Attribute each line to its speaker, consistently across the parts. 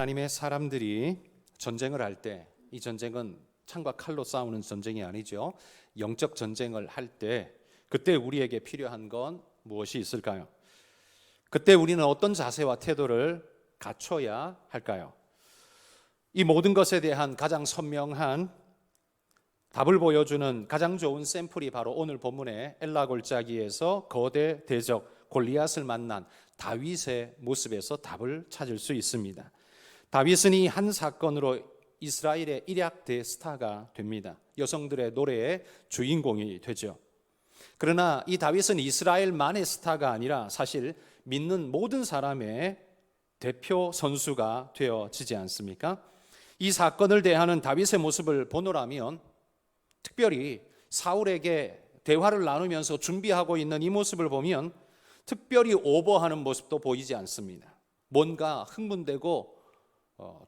Speaker 1: 하나님의 사람들이 전쟁을 할 때, 이 전쟁은 창과 칼로 싸우는 전쟁이 아니죠. 영적 전쟁을 할 때, 그때 우리에게 필요한 건 무엇이 있을까요? 그때 우리는 어떤 자세와 태도를 갖춰야 할까요? 이 모든 것에 대한 가장 선명한 답을 보여주는 가장 좋은 샘플이 바로 오늘 본문의 엘라 골짜기에서 거대 대적 골리앗을 만난 다윗의 모습에서 답을 찾을 수 있습니다. 다윗은 이 한 사건으로 이스라엘의 일약 대스타가 됩니다. 여성들의 노래의 주인공이 되죠. 그러나 이 다윗은 이스라엘만의 스타가 아니라 사실 믿는 모든 사람의 대표 선수가 되어지지 않습니까? 이 사건을 대하는 다윗의 모습을 보노라면 특별히 사울에게 대화를 나누면서 준비하고 있는 이 모습을 보면 특별히 오버하는 모습도 보이지 않습니다. 뭔가 흥분되고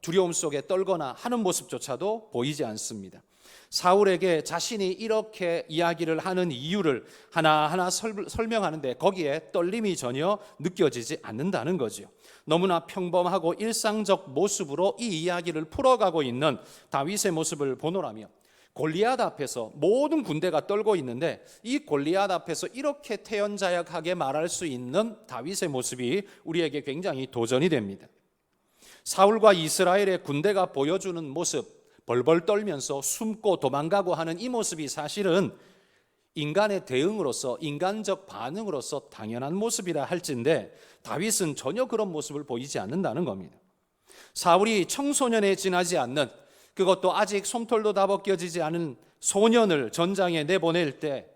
Speaker 1: 두려움 속에 떨거나 하는 모습조차도 보이지 않습니다. 사울에게 자신이 이렇게 이야기를 하는 이유를 하나하나 설명하는데 거기에 떨림이 전혀 느껴지지 않는다는 거죠. 너무나 평범하고 일상적 모습으로 이 이야기를 풀어가고 있는 다윗의 모습을 보노라며 골리앗 앞에서 모든 군대가 떨고 있는데 이 골리앗 앞에서 이렇게 태연자약하게 말할 수 있는 다윗의 모습이 우리에게 굉장히 도전이 됩니다. 사울과 이스라엘의 군대가 보여주는 모습, 벌벌 떨면서 숨고 도망가고 하는 이 모습이 사실은 인간의 대응으로서, 인간적 반응으로서 당연한 모습이라 할진데 다윗은 전혀 그런 모습을 보이지 않는다는 겁니다. 사울이 청소년에 지나지 않는, 그것도 아직 솜털도 다 벗겨지지 않은 소년을 전장에 내보낼 때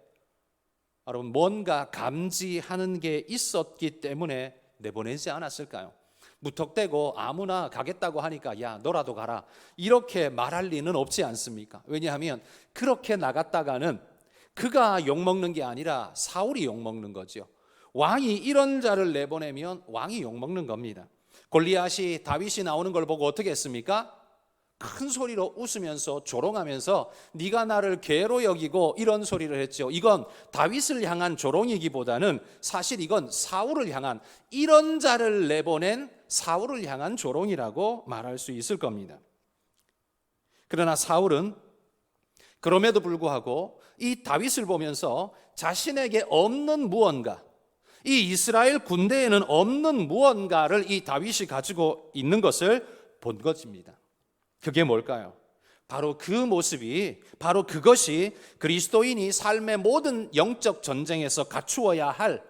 Speaker 1: 여러분 뭔가 감지하는 게 있었기 때문에 내보내지 않았을까요? 무턱대고 아무나 가겠다고 하니까 야 너라도 가라 이렇게 말할 리는 없지 않습니까? 왜냐하면 그렇게 나갔다가는 그가 욕먹는 게 아니라 사울이 욕먹는 거죠. 왕이 이런 자를 내보내면 왕이 욕먹는 겁니다. 골리앗이 다윗이 나오는 걸 보고 어떻게 했습니까? 큰 소리로 웃으면서 조롱하면서 네가 나를 개로 여기고 이런 소리를 했죠. 이건 다윗을 향한 조롱이기보다는 사실 이건 사울을 향한, 이런 자를 내보낸 사울을 향한 조롱이라고 말할 수 있을 겁니다. 그러나 사울은 그럼에도 불구하고 이 다윗을 보면서 자신에게 없는 무언가, 이 이스라엘 군대에는 없는 무언가를 이 다윗이 가지고 있는 것을 본 것입니다. 그게 뭘까요? 바로 그 모습이, 바로 그것이 그리스도인이 삶의 모든 영적 전쟁에서 갖추어야 할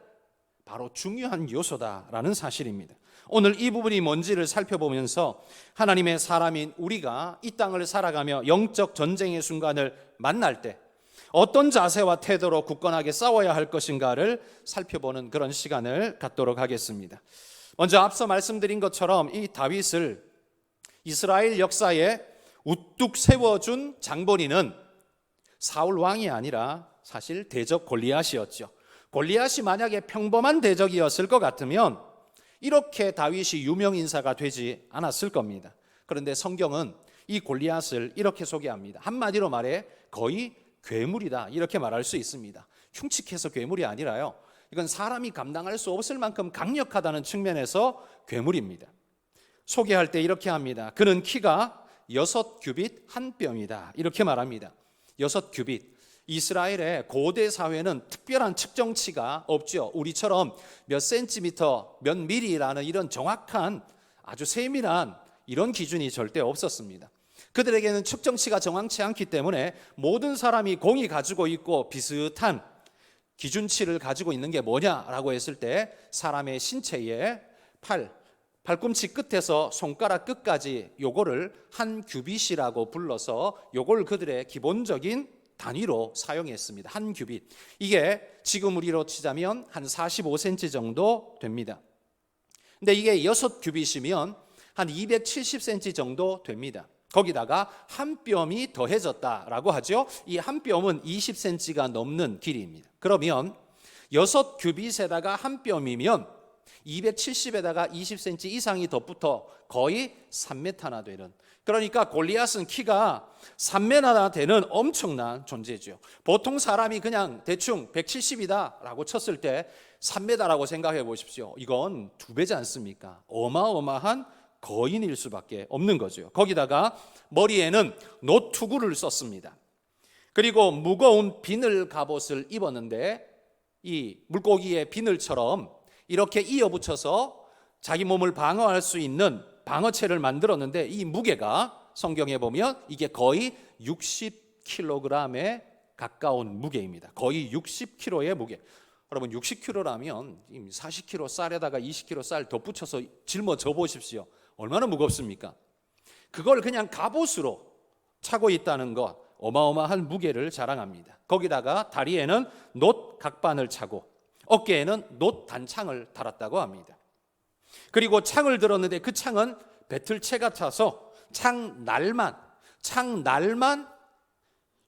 Speaker 1: 바로 중요한 요소다라는 사실입니다. 오늘 이 부분이 뭔지를 살펴보면서 하나님의 사람인 우리가 이 땅을 살아가며 영적 전쟁의 순간을 만날 때 어떤 자세와 태도로 굳건하게 싸워야 할 것인가를 살펴보는 그런 시간을 갖도록 하겠습니다. 먼저 앞서 말씀드린 것처럼 이 다윗을 이스라엘 역사에 우뚝 세워준 장본인은 사울 왕이 아니라 사실 대적 골리앗이었죠. 골리앗이 만약에 평범한 대적이었을 것 같으면 이렇게 다윗이 유명 인사가 되지 않았을 겁니다. 그런데 성경은 이 골리앗을 이렇게 소개합니다. 한마디로 말해 거의 괴물이다 이렇게 말할 수 있습니다. 흉측해서 괴물이 아니라요, 이건 사람이 감당할 수 없을 만큼 강력하다는 측면에서 괴물입니다. 소개할 때 이렇게 합니다. 그는 키가 6규빗 한 뼘이다 이렇게 말합니다. 6규빗. 이스라엘의 고대 사회는 특별한 측정치가 없죠. 우리처럼 몇 센티미터, 몇 미리라는 이런 정확한 아주 세밀한 이런 기준이 절대 없었습니다. 그들에게는 측정치가 정확치 않기 때문에 모든 사람이 공이 가지고 있고 비슷한 기준치를 가지고 있는 게 뭐냐라고 했을 때 사람의 신체의 팔꿈치 끝에서 손가락 끝까지 요거를 한 규빗이라고 불러서 요걸 그들의 기본적인 단위로 사용했습니다. 한 규빗. 이게 지금 우리로 치자면 한 45cm 정도 됩니다. 근데 이게 6규빗이면 한 270cm 정도 됩니다. 거기다가 한 뼘이 더해졌다라고 하죠. 이 한 뼘은 20cm가 넘는 길이입니다. 그러면 6규빗에다가 한 뼘이면 270에다가 20cm 이상이 더 붙어 거의 3m나 되는, 그러니까 골리앗은 키가 3m나 되는 엄청난 존재죠. 보통 사람이 그냥 대충 170이다 라고 쳤을 때 3m라고 생각해 보십시오. 이건 2배지 않습니까? 어마어마한 거인일 수밖에 없는 거죠. 거기다가 머리에는 노투구를 썼습니다. 그리고 무거운 비늘 갑옷을 입었는데 이 물고기의 비늘처럼 이렇게 이어붙여서 자기 몸을 방어할 수 있는 방어체를 만들었는데 이 무게가 성경에 보면 이게 거의 60kg에 가까운 무게입니다. 거의 60kg의 무게. 여러분 60kg라면 40kg 쌀에다가 20kg 쌀 덧붙여서 짊어져 보십시오. 얼마나 무겁습니까? 그걸 그냥 갑옷으로 차고 있다는 것, 어마어마한 무게를 자랑합니다. 거기다가 다리에는 놋 각반을 차고 어깨에는 놋 단창을 달았다고 합니다. 그리고 창을 들었는데 그 창은 배틀채 같아서 창날만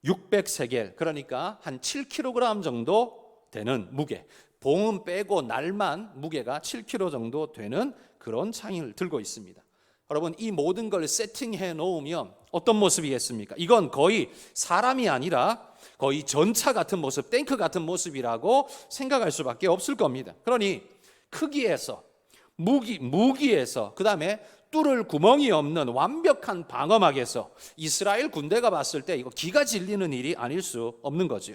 Speaker 1: 600세겔, 그러니까 한 7kg 정도 되는 무게, 봉은 빼고 날만 무게가 7kg 정도 되는 그런 창을 들고 있습니다. 여러분 이 모든 걸 세팅해 놓으면 어떤 모습이겠습니까? 이건 거의 사람이 아니라 거의 전차 같은 모습, 탱크 같은 모습이라고 생각할 수밖에 없을 겁니다. 그러니 크기에서 무기에서 그 다음에 뚫을 구멍이 없는 완벽한 방어막에서 이스라엘 군대가 봤을 때 이거 기가 질리는 일이 아닐 수 없는 거죠.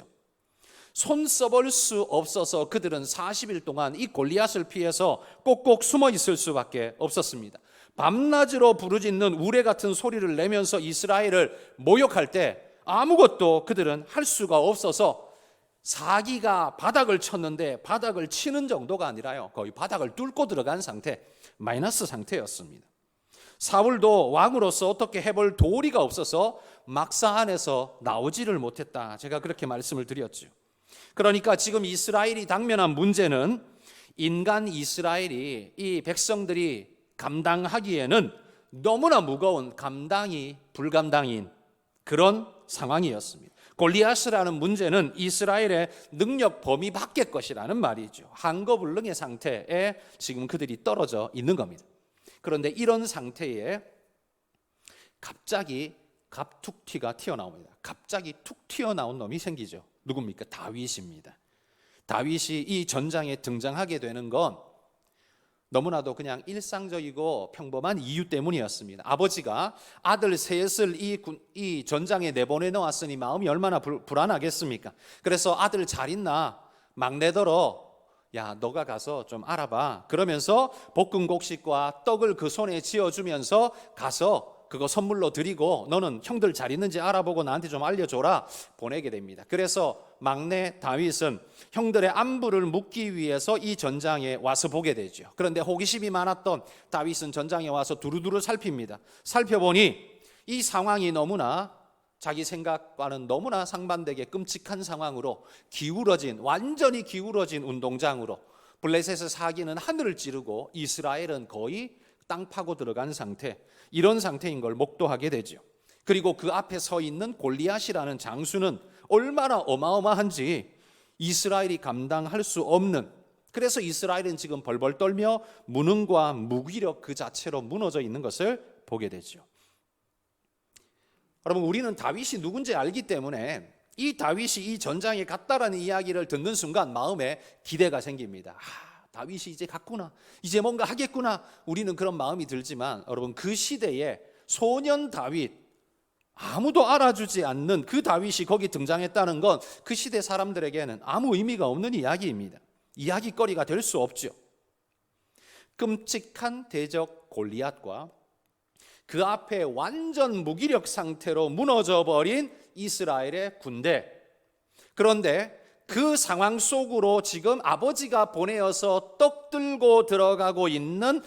Speaker 1: 손 써볼 수 없어서 그들은 40일 동안 이 골리앗을 피해서 꼭꼭 숨어 있을 수밖에 없었습니다. 밤낮으로 부르짖는 우레 같은 소리를 내면서 이스라엘을 모욕할 때 아무것도 그들은 할 수가 없어서 사기가 바닥을 쳤는데 바닥을 치는 정도가 아니라요, 거의 바닥을 뚫고 들어간 상태, 마이너스 상태였습니다. 사울도 왕으로서 어떻게 해볼 도리가 없어서 막사 안에서 나오지를 못했다, 제가 그렇게 말씀을 드렸죠. 그러니까 지금 이스라엘이 당면한 문제는 인간 이스라엘이, 이 백성들이 감당하기에는 너무나 무거운, 감당이 불감당인 그런 상황이었습니다. 골리앗이라는 문제는 이스라엘의 능력 범위 밖의 것이라는 말이죠. 한거불능의 상태에 지금 그들이 떨어져 있는 겁니다. 그런데 이런 상태에 갑자기 갑툭튀가 튀어나옵니다. 갑자기 툭 튀어나온 놈이 생기죠. 누굽니까? 다윗입니다. 다윗이 이 전장에 등장하게 되는 건 너무나도 그냥 일상적이고 평범한 이유 때문이었습니다. 아버지가 아들 셋을 이 전장에 내보내 놓았으니 마음이 얼마나 불안하겠습니까? 그래서 아들 잘 있나? 막내더러 야, 너가 가서 좀 알아봐. 그러면서 볶은 곡식과 떡을 그 손에 쥐어주면서 가서 그거 선물로 드리고 너는 형들 잘 있는지 알아보고 나한테 좀 알려줘라 보내게 됩니다. 그래서 막내 다윗은 형들의 안부를 묻기 위해서 이 전장에 와서 보게 되죠. 그런데 호기심이 많았던 다윗은 전장에 와서 두루두루 살핍니다. 살펴보니 이 상황이 너무나 자기 생각과는 너무나 상반되게 끔찍한 상황으로 완전히 기울어진 운동장으로 블레셋의 사기는 하늘을 찌르고 이스라엘은 거의 땅 파고 들어간 상태, 이런 상태인 걸 목도하게 되죠. 그리고 그 앞에 서 있는 골리앗이라는 장수는 얼마나 어마어마한지 이스라엘이 감당할 수 없는, 그래서 이스라엘은 지금 벌벌 떨며 무능과 무기력 그 자체로 무너져 있는 것을 보게 되죠. 여러분 우리는 다윗이 누군지 알기 때문에 이 다윗이 이 전장에 갔다라는 이야기를 듣는 순간 마음에 기대가 생깁니다. 다윗이 이제 갔구나, 이제 뭔가 하겠구나, 우리는 그런 마음이 들지만 여러분 그 시대에 소년 다윗, 아무도 알아주지 않는 그 다윗이 거기 등장했다는 건 그 시대 사람들에게는 아무 의미가 없는 이야기입니다. 이야기거리가 될 수 없죠. 끔찍한 대적 골리앗과 그 앞에 완전 무기력 상태로 무너져 버린 이스라엘의 군대, 그런데 그 상황 속으로 지금 아버지가 보내어서 떡 들고 들어가고 있는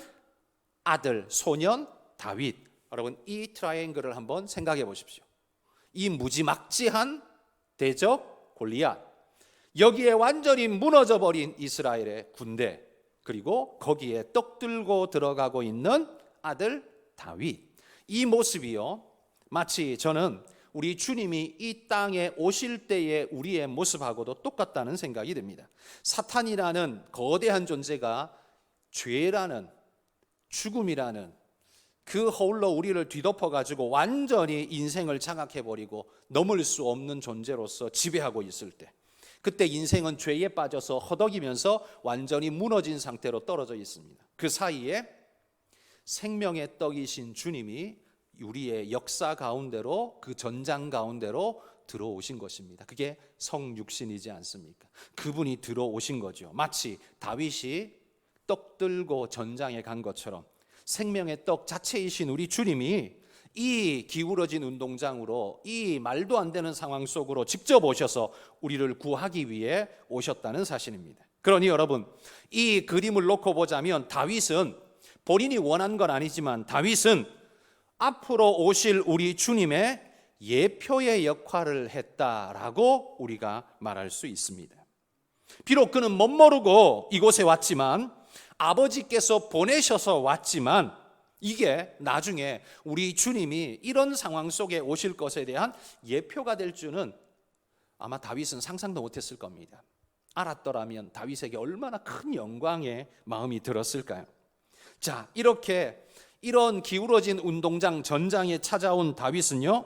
Speaker 1: 아들, 소년 다윗, 여러분 이 트라이앵글을 한번 생각해 보십시오. 이 무지막지한 대적 골리앗, 여기에 완전히 무너져 버린 이스라엘의 군대, 그리고 거기에 떡 들고 들어가고 있는 아들 다윗, 이 모습이요 마치 저는 우리 주님이 이 땅에 오실 때의 우리의 모습하고도 똑같다는 생각이 듭니다. 사탄이라는 거대한 존재가 죄라는, 죽음이라는 그 허울로 우리를 뒤덮어가지고 완전히 인생을 장악해버리고 넘을 수 없는 존재로서 지배하고 있을 때, 그때 인생은 죄에 빠져서 허덕이면서 완전히 무너진 상태로 떨어져 있습니다. 그 사이에 생명의 떡이신 주님이 우리의 역사 가운데로, 그 전장 가운데로 들어오신 것입니다. 그게 성육신이지 않습니까? 그분이 들어오신 거죠. 마치 다윗이 떡 들고 전장에 간 것처럼 생명의 떡 자체이신 우리 주님이 이 기울어진 운동장으로, 이 말도 안 되는 상황 속으로 직접 오셔서 우리를 구하기 위해 오셨다는 사실입니다. 그러니 여러분, 이 그림을 놓고 보자면 다윗은 본인이 원한 건 아니지만 다윗은 앞으로 오실 우리 주님의 예표의 역할을 했다라고 우리가 말할 수 있습니다. 비록 그는 못 모르고 이곳에 왔지만, 아버지께서 보내셔서 왔지만, 이게 나중에 우리 주님이 이런 상황 속에 오실 것에 대한 예표가 될 줄은 아마 다윗은 상상도 못했을 겁니다. 알았더라면 다윗에게 얼마나 큰 영광의 마음이 들었을까요? 자, 이런 기울어진 운동장 전장에 찾아온 다윗은요,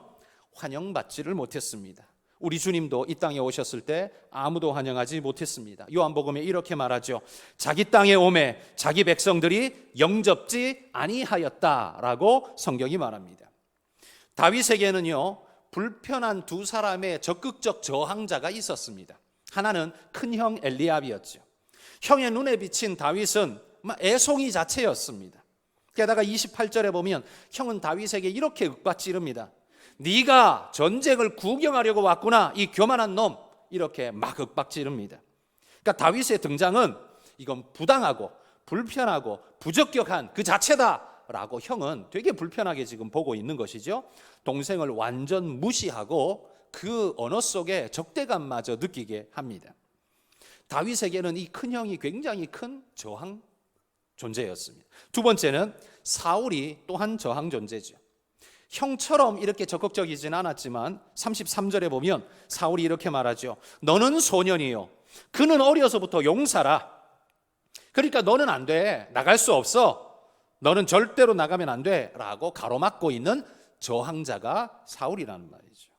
Speaker 1: 환영받지를 못했습니다. 우리 주님도 이 땅에 오셨을 때 아무도 환영하지 못했습니다. 요한복음에 이렇게 말하죠. 자기 땅에 오매 자기 백성들이 영접지 아니하였다라고 성경이 말합니다. 다윗에게는요, 불편한 두 사람의 적극적 저항자가 있었습니다. 하나는 큰형 엘리압이었죠. 형의 눈에 비친 다윗은 애송이 자체였습니다. 게다가 28절에 보면 형은 다윗에게 이렇게 윽박지릅니다. 네가 전쟁을 구경하려고 왔구나, 이 교만한 놈. 이렇게 막 윽박지릅니다. 그러니까 다윗의 등장은 이건 부당하고 불편하고 부적격한 그 자체다라고 형은 되게 불편하게 지금 보고 있는 것이죠. 동생을 완전 무시하고 그 언어 속에 적대감마저 느끼게 합니다. 다윗에게는 이 큰형이 굉장히 큰 저항 존재였습니다. 두 번째는 사울이 또한 저항 존재죠. 형처럼 이렇게 적극적이진 않았지만 33절에 보면 사울이 이렇게 말하죠. 너는 소년이요, 그는 어려서부터 용사라. 그러니까 너는 안 돼, 나갈 수 없어, 너는 절대로 나가면 안 돼 라고 가로막고 있는 저항자가 사울이라는 말이죠.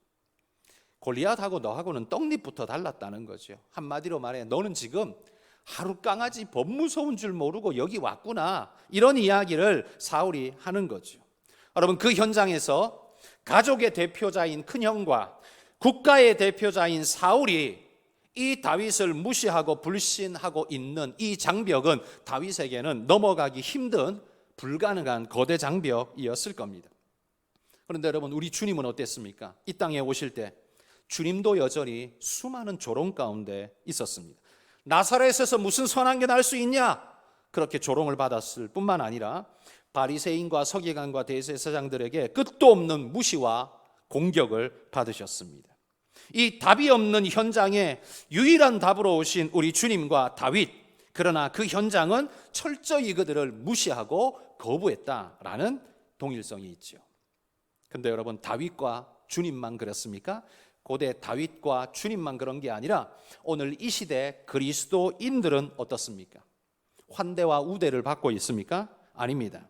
Speaker 1: 골리앗하고 너하고는 떡잎부터 달랐다는 거죠. 한마디로 말해 너는 지금 하루 강아지 법 무서운 줄 모르고 여기 왔구나, 이런 이야기를 사울이 하는 거죠. 여러분, 그 현장에서 가족의 대표자인 큰형과 국가의 대표자인 사울이 이 다윗을 무시하고 불신하고 있는 이 장벽은 다윗에게는 넘어가기 힘든 불가능한 거대 장벽이었을 겁니다. 그런데 여러분, 우리 주님은 어땠습니까? 이 땅에 오실 때 주님도 여전히 수많은 조롱 가운데 있었습니다. 나사렛에서 무슨 선한 게 날 수 있냐? 그렇게 조롱을 받았을 뿐만 아니라 바리새인과 서기관과 대제사장들에게 끝도 없는 무시와 공격을 받으셨습니다. 이 답이 없는 현장에 유일한 답으로 오신 우리 주님과 다윗, 그러나 그 현장은 철저히 그들을 무시하고 거부했다라는 동일성이 있죠. 그런데 여러분, 다윗과 주님만 그렇습니까? 고대 다윗과 주님만 그런 게 아니라 오늘 이 시대 그리스도인들은 어떻습니까? 환대와 우대를 받고 있습니까? 아닙니다.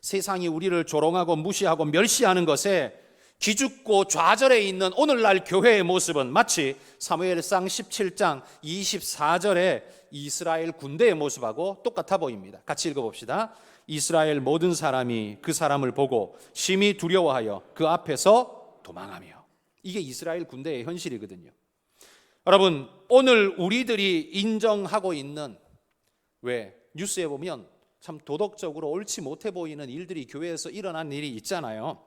Speaker 1: 세상이 우리를 조롱하고 무시하고 멸시하는 것에 기죽고 좌절해 있는 오늘날 교회의 모습은 마치 사무엘상 17장 24절의 이스라엘 군대의 모습하고 똑같아 보입니다. 같이 읽어봅시다. 이스라엘 모든 사람이 그 사람을 보고 심히 두려워하여 그 앞에서 도망하며. 이게 이스라엘 군대의 현실이거든요. 여러분, 오늘 우리들이 인정하고 있는, 왜 뉴스에 보면 참 도덕적으로 옳지 못해 보이는 일들이 교회에서 일어난 일이 있잖아요.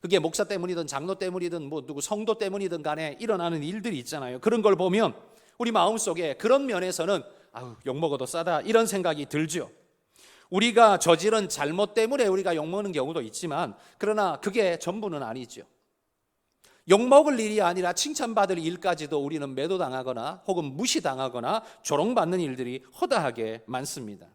Speaker 1: 그게 목사 때문이든 장로 때문이든 누구 성도 때문이든 간에 일어나는 일들이 있잖아요. 그런 걸 보면 우리 마음속에 그런 면에서는 욕먹어도 싸다, 이런 생각이 들죠. 우리가 저지른 잘못 때문에 우리가 욕먹는 경우도 있지만, 그러나 그게 전부는 아니죠. 욕먹을 일이 아니라 칭찬받을 일까지도 우리는 매도당하거나 혹은 무시당하거나 조롱받는 일들이 허다하게 많습니다.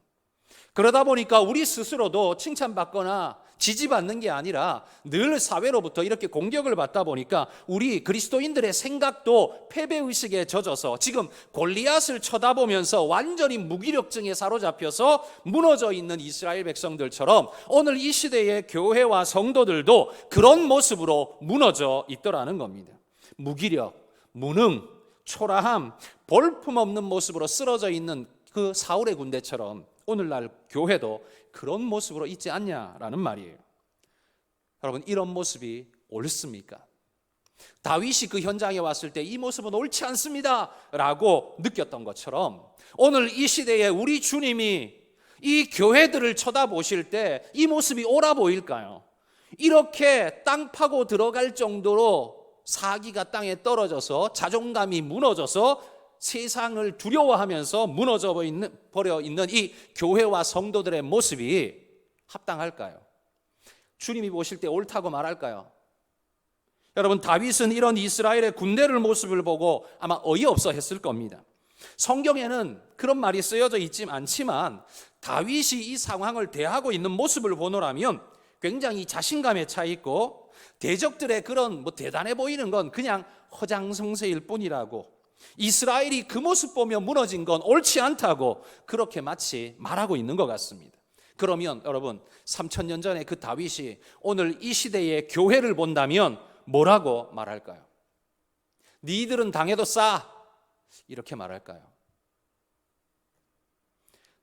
Speaker 1: 그러다 보니까 우리 스스로도 칭찬받거나 지지받는 게 아니라 늘 사회로부터 이렇게 공격을 받다 보니까 우리 그리스도인들의 생각도 패배의식에 젖어서 지금 골리앗을 쳐다보면서 완전히 무기력증에 사로잡혀서 무너져 있는 이스라엘 백성들처럼 오늘 이 시대의 교회와 성도들도 그런 모습으로 무너져 있더라는 겁니다. 무기력, 무능, 초라함, 볼품없는 모습으로 쓰러져 있는 그 사울의 군대처럼 오늘날 교회도 그런 모습으로 있지 않냐라는 말이에요. 여러분, 이런 모습이 옳습니까? 다윗이 그 현장에 왔을 때 이 모습은 옳지 않습니다 라고 느꼈던 것처럼 오늘 이 시대에 우리 주님이 이 교회들을 쳐다보실 때 이 모습이 옳아 보일까요? 이렇게 땅 파고 들어갈 정도로 사기가 땅에 떨어져서 자존감이 무너져서 세상을 두려워하면서 무너져 버려 있는 이 교회와 성도들의 모습이 합당할까요? 주님이 보실 때 옳다고 말할까요? 여러분, 다윗은 이런 이스라엘의 군대를 모습을 보고 아마 어이없어 했을 겁니다. 성경에는 그런 말이 쓰여져 있지 않지만 다윗이 이 상황을 대하고 있는 모습을 보노라면 굉장히 자신감에 차 있고 대적들의 그런 대단해 보이는 건 그냥 허장성세일 뿐이라고, 이스라엘이 그 모습 보며 무너진 건 옳지 않다고 그렇게 마치 말하고 있는 것 같습니다. 그러면 여러분, 3000년 전에 그 다윗이 오늘 이 시대의 교회를 본다면 뭐라고 말할까요? 니들은 당해도 싸, 이렇게 말할까요?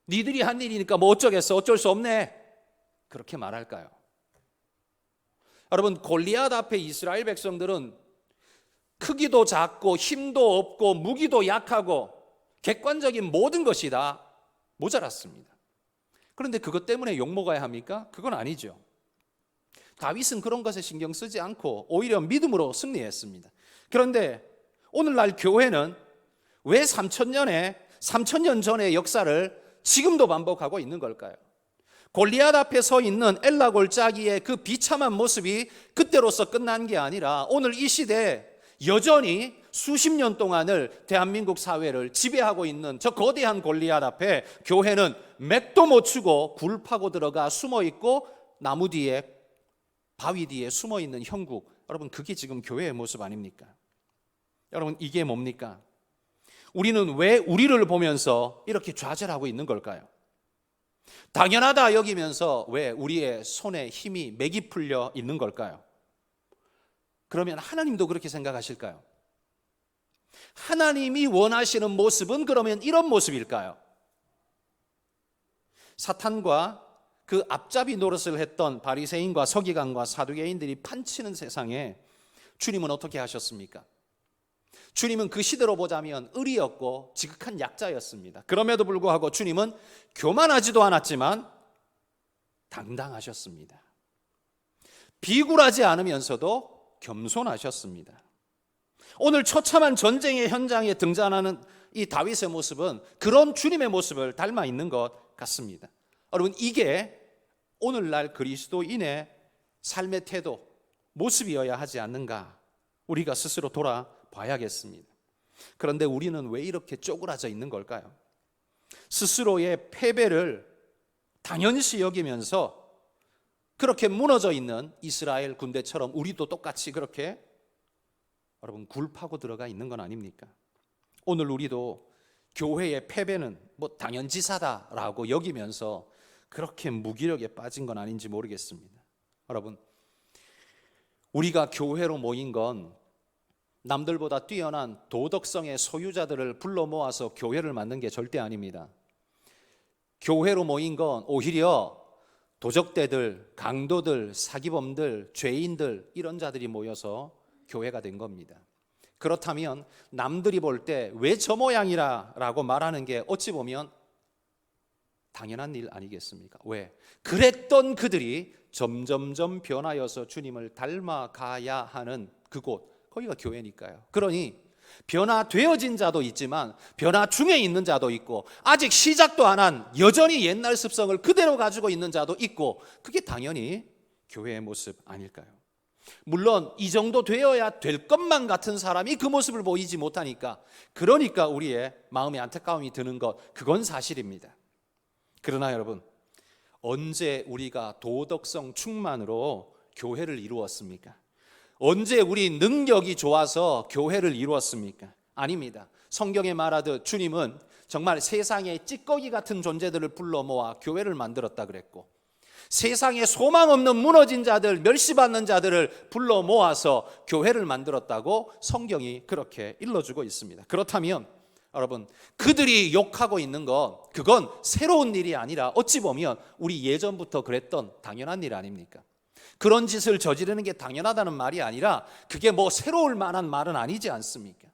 Speaker 1: 니들이 한 일이니까 뭐 어쩌겠어, 어쩔 수 없네, 그렇게 말할까요? 여러분, 골리앗 앞에 이스라엘 백성들은 크기도 작고 힘도 없고 무기도 약하고 객관적인 모든 것이 다 모자랐습니다. 그런데 그것 때문에 욕먹어야 합니까? 그건 아니죠. 다윗은 그런 것에 신경 쓰지 않고 오히려 믿음으로 승리했습니다. 그런데 오늘날 교회는 왜 3000년 전의 역사를 지금도 반복하고 있는 걸까요? 골리앗 앞에 서 있는 엘라 골짜기의 그 비참한 모습이 그때로서 끝난 게 아니라 오늘 이 시대에 여전히 수십 년 동안을 대한민국 사회를 지배하고 있는 저 거대한 골리앗 앞에 교회는 맥도 못 추고 굴 파고 들어가 숨어 있고 나무 뒤에 바위 뒤에 숨어 있는 형국, 여러분, 그게 지금 교회의 모습 아닙니까? 여러분, 이게 뭡니까? 우리는 왜 우리를 보면서 이렇게 좌절하고 있는 걸까요? 당연하다 여기면서 왜 우리의 손에 힘이 맥이 풀려 있는 걸까요? 그러면 하나님도 그렇게 생각하실까요? 하나님이 원하시는 모습은 그러면 이런 모습일까요? 사탄과 그 앞잡이 노릇을 했던 바리새인과 서기관과 사두개인들이 판치는 세상에 주님은 어떻게 하셨습니까? 주님은 그 시대로 보자면 을이었고 지극한 약자였습니다. 그럼에도 불구하고 주님은 교만하지도 않았지만 당당하셨습니다. 비굴하지 않으면서도 겸손하셨습니다. 오늘 처참한 전쟁의 현장에 등장하는 이 다윗의 모습은 그런 주님의 모습을 닮아 있는 것 같습니다. 여러분, 이게 오늘날 그리스도인의 삶의 태도, 모습이어야 하지 않는가, 우리가 스스로 돌아봐야겠습니다. 그런데 우리는 왜 이렇게 쪼그라져 있는 걸까요? 스스로의 패배를 당연시 여기면서 그렇게 무너져 있는 이스라엘 군대처럼 우리도 똑같이 그렇게 여러분 굴 파고 들어가 있는 건 아닙니까? 오늘 우리도 교회의 패배는 당연지사다라고 여기면서 그렇게 무기력에 빠진 건 아닌지 모르겠습니다. 여러분, 우리가 교회로 모인 건 남들보다 뛰어난 도덕성의 소유자들을 불러 모아서 교회를 만든 게 절대 아닙니다. 교회로 모인 건 오히려 도적대들, 강도들, 사기범들, 죄인들, 이런 자들이 모여서 교회가 된 겁니다. 그렇다면 남들이 볼 때 왜 저 모양이라 라고 말하는 게 어찌 보면 당연한 일 아니겠습니까? 왜? 그랬던 그들이 점점점 변하여서 주님을 닮아가야 하는 그곳, 거기가 교회니까요. 그러니 변화되어진 자도 있지만 변화 중에 있는 자도 있고 아직 시작도 안 한 여전히 옛날 습성을 그대로 가지고 있는 자도 있고, 그게 당연히 교회의 모습 아닐까요? 물론 이 정도 되어야 될 것만 같은 사람이 그 모습을 보이지 못하니까, 그러니까 우리의 마음에 안타까움이 드는 것, 그건 사실입니다. 그러나 여러분, 언제 우리가 도덕성 충만으로 교회를 이루었습니까? 언제 우리 능력이 좋아서 교회를 이루었습니까? 아닙니다. 성경에 말하듯 주님은 정말 세상의 찌꺼기 같은 존재들을 불러 모아 교회를 만들었다 그랬고, 세상에 소망 없는 무너진 자들, 멸시받는 자들을 불러 모아서 교회를 만들었다고 성경이 그렇게 일러주고 있습니다. 그렇다면 여러분, 그들이 욕하고 있는 것, 그건 새로운 일이 아니라 어찌 보면 우리 예전부터 그랬던 당연한 일 아닙니까? 그런 짓을 저지르는 게 당연하다는 말이 아니라 그게 뭐 새로울 만한 말은 아니지 않습니까?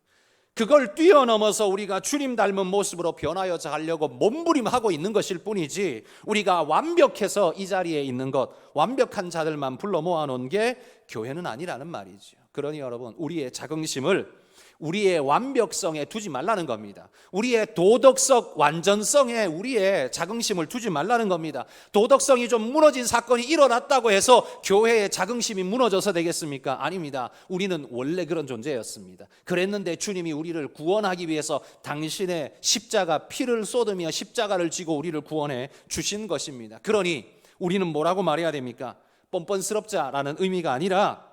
Speaker 1: 그걸 뛰어넘어서 우리가 주님 닮은 모습으로 변하여 가려고 몸부림하고 있는 것일 뿐이지, 우리가 완벽해서 이 자리에 있는 것, 완벽한 자들만 불러 모아놓은 게 교회는 아니라는 말이죠. 그러니 여러분, 우리의 자긍심을 우리의 완벽성에 두지 말라는 겁니다. 우리의 도덕성 완전성에 우리의 자긍심을 두지 말라는 겁니다. 도덕성이 좀 무너진 사건이 일어났다고 해서 교회의 자긍심이 무너져서 되겠습니까? 아닙니다. 우리는 원래 그런 존재였습니다. 그랬는데 주님이 우리를 구원하기 위해서 당신의 십자가 피를 쏟으며 십자가를 지고 우리를 구원해 주신 것입니다. 그러니 우리는 뭐라고 말해야 됩니까? 뻔뻔스럽자라는 의미가 아니라,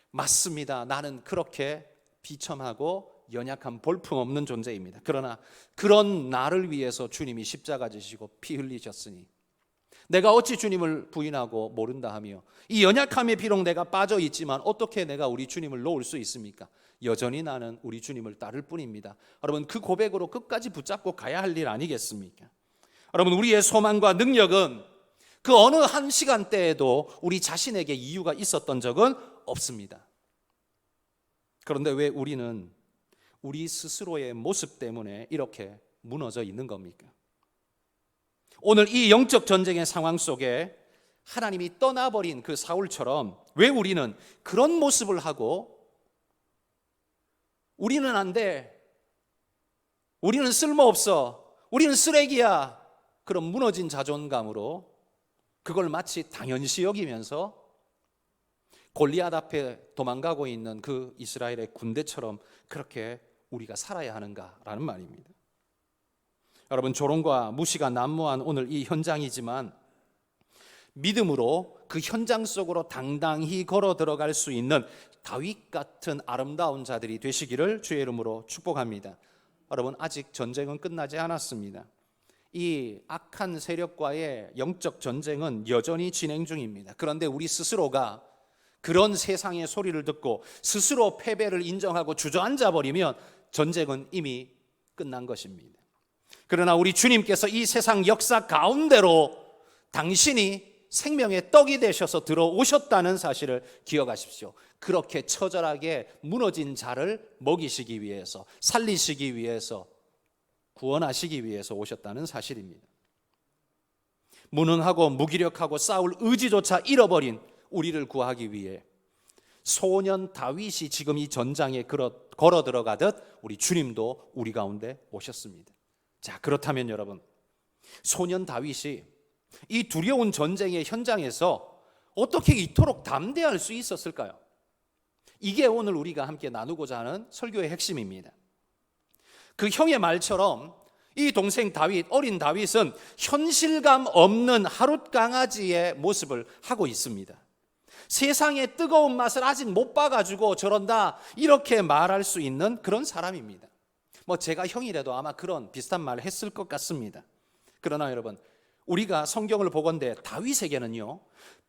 Speaker 1: 맞습니다, 나는 그렇게 비참하고 연약한 볼품없는 존재입니다. 그러나 그런 나를 위해서 주님이 십자가 지시고 피 흘리셨으니 내가 어찌 주님을 부인하고 모른다 하며, 이 연약함에 비록 내가 빠져 있지만 어떻게 내가 우리 주님을 놓을 수 있습니까? 여전히 나는 우리 주님을 따를 뿐입니다. 여러분, 그 고백으로 끝까지 붙잡고 가야 할 일 아니겠습니까? 여러분, 우리의 소망과 능력은 그 어느 한 시간대에도 우리 자신에게 이유가 있었던 적은 없습니다. 그런데 왜 우리는 우리 스스로의 모습 때문에 이렇게 무너져 있는 겁니까? 오늘 이 영적 전쟁의 상황 속에 하나님이 떠나버린 그 사울처럼 왜 우리는 그런 모습을 하고, 우리는 안 돼, 우리는 쓸모없어, 우리는 쓰레기야, 그런 무너진 자존감으로 그걸 마치 당연시 여기면서 골리앗 앞에 도망가고 있는 그 이스라엘의 군대처럼 그렇게 우리가 살아야 하는가라는 말입니다. 여러분, 조롱과 무시가 난무한 오늘 이 현장이지만 믿음으로 그 현장 속으로 당당히 걸어 들어갈 수 있는 다윗 같은 아름다운 자들이 되시기를 주의 이름으로 축복합니다. 여러분, 아직 전쟁은 끝나지 않았습니다. 이 악한 세력과의 영적 전쟁은 여전히 진행 중입니다. 그런데 우리 스스로가 그런 세상의 소리를 듣고 스스로 패배를 인정하고 주저앉아 버리면 전쟁은 이미 끝난 것입니다. 그러나 우리 주님께서 이 세상 역사 가운데로 당신이 생명의 떡이 되셔서 들어오셨다는 사실을 기억하십시오. 그렇게 처절하게 무너진 자를 먹이시기 위해서, 살리시기 위해서, 구원하시기 위해서 오셨다는 사실입니다. 무능하고 무기력하고 싸울 의지조차 잃어버린 우리를 구하기 위해 소년 다윗이 지금 이 전장에 걸어 들어가듯 우리 주님도 우리 가운데 오셨습니다. 자, 그렇다면 여러분, 소년 다윗이 이 두려운 전쟁의 현장에서 어떻게 이토록 담대할 수 있었을까요? 이게 오늘 우리가 함께 나누고자 하는 설교의 핵심입니다. 그 형의 말처럼 이 동생 다윗, 어린 다윗은 현실감 없는 하룻강아지의 모습을 하고 있습니다. 세상의 뜨거운 맛을 아직 못 봐가지고 저런다, 이렇게 말할 수 있는 그런 사람입니다. 뭐 제가 형이라도 아마 그런 비슷한 말을 했을 것 같습니다. 그러나 여러분, 우리가 성경을 보건대 다윗에게는요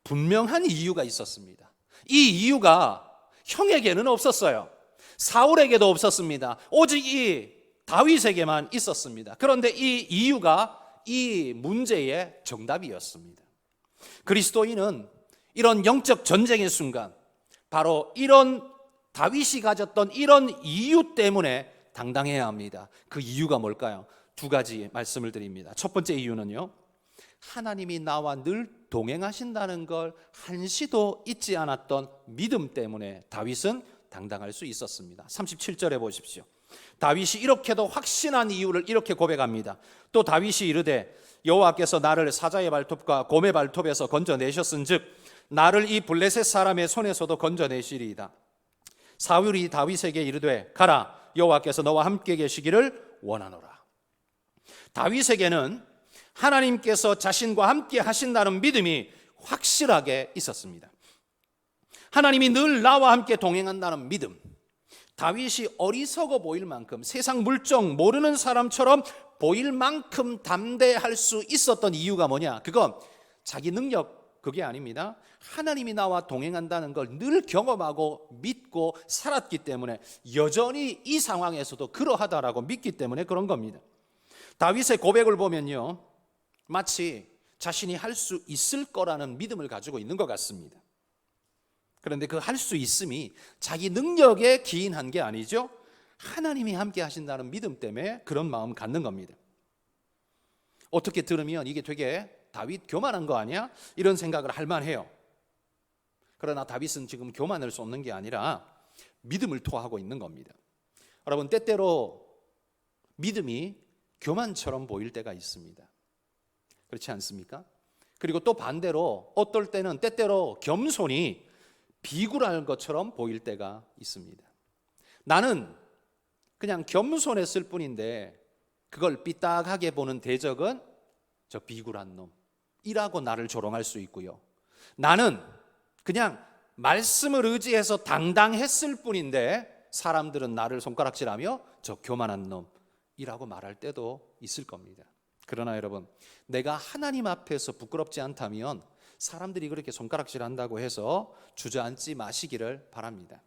Speaker 1: 분명한 이유가 있었습니다. 이 이유가 형에게는 없었어요. 사울에게도 없었습니다. 오직 이 다윗에게만 있었습니다. 그런데 이 이유가 이 문제의 정답이었습니다. 그리스도인은 이런 영적 전쟁의 순간, 바로 이런 다윗이 가졌던 이런 이유 때문에 당당해야 합니다. 그 이유가 뭘까요? 두 가지 말씀을 드립니다. 첫 번째 이유는요, 하나님이 나와 늘 동행하신다는 걸 한시도 잊지 않았던 믿음 때문에 다윗은 당당할 수 있었습니다. 37절에 보십시오. 다윗이 이렇게도 확신한 이유를 이렇게 고백합니다. 또 다윗이 이르되 여호와께서 나를 사자의 발톱과 곰의 발톱에서 건져내셨은즉 나를 이 블레셋 사람의 손에서도 건져내시리이다. 사울이 다윗에게 이르되 가라, 여호와께서 너와 함께 계시기를 원하노라. 다윗에게는 하나님께서 자신과 함께 하신다는 믿음이 확실하게 있었습니다. 하나님이 늘 나와 함께 동행한다는 믿음. 다윗이 어리석어 보일 만큼, 세상 물정 모르는 사람처럼 보일 만큼 담대할 수 있었던 이유가 뭐냐? 그건 자기 능력, 그게 아닙니다. 하나님이 나와 동행한다는 걸 늘 경험하고 믿고 살았기 때문에, 여전히 이 상황에서도 그러하다라고 믿기 때문에 그런 겁니다. 다윗의 고백을 보면요, 마치 자신이 할 수 있을 거라는 믿음을 가지고 있는 것 같습니다. 그런데 그 할 수 있음이 자기 능력에 기인한 게 아니죠. 하나님이 함께 하신다는 믿음 때문에 그런 마음 갖는 겁니다. 어떻게 들으면 이게 되게 다윗 교만한 거 아니야? 이런 생각을 할 만해요. 그러나 다윗은 지금 교만을 쏟는 게 아니라 믿음을 토하고 있는 겁니다. 여러분, 때때로 믿음이 교만처럼 보일 때가 있습니다. 그렇지 않습니까? 그리고 또 반대로 어떨 때는 때때로 겸손이 비굴한 것처럼 보일 때가 있습니다. 나는 그냥 겸손했을 뿐인데 그걸 삐딱하게 보는 대적은 저 비굴한 놈이라고 나를 조롱할 수 있고요. 나는 그냥 말씀을 의지해서 당당했을 뿐인데 사람들은 나를 손가락질하며 저 교만한 놈이라고 말할 때도 있을 겁니다. 그러나 여러분, 내가 하나님 앞에서 부끄럽지 않다면 사람들이 그렇게 손가락질한다고 해서 주저앉지 마시기를 바랍니다.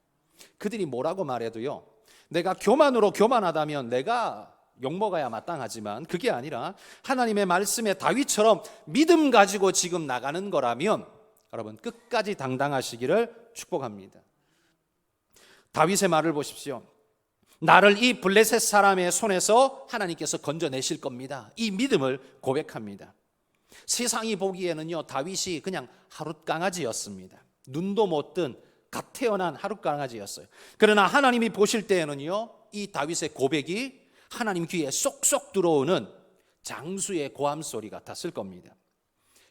Speaker 1: 그들이 뭐라고 말해도요, 내가 교만으로 교만하다면 내가 욕먹어야 마땅하지만 그게 아니라 하나님의 말씀에 다윗처럼 믿음 가지고 지금 나가는 거라면 여러분, 끝까지 당당하시기를 축복합니다. 다윗의 말을 보십시오. 나를 이 블레셋 사람의 손에서 하나님께서 건져내실 겁니다. 이 믿음을 고백합니다. 세상이 보기에는요, 다윗이 그냥 하룻강아지였습니다. 눈도 못 뜬 갓 태어난 하룻강아지였어요. 그러나 하나님이 보실 때에는요, 이 다윗의 고백이 하나님 귀에 쏙쏙 들어오는 장수의 고함 소리 같았을 겁니다.